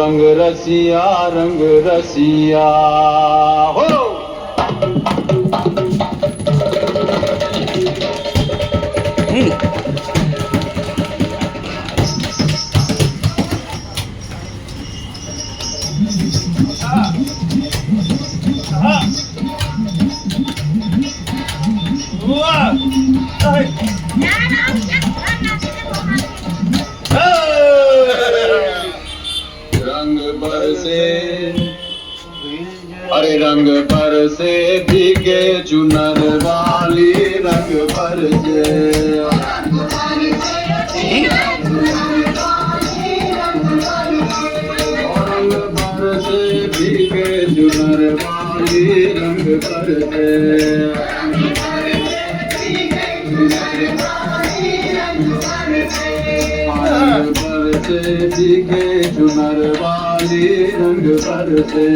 रंग रसिया हो। रंग बरसे, अरे रंग बरसे भीगे चुनर वाली, रंग बरसे रंग बरसे भीगे चुनर वाली, रंग बरसे बरसे भीगे चुनर वाली, रंग बरसे।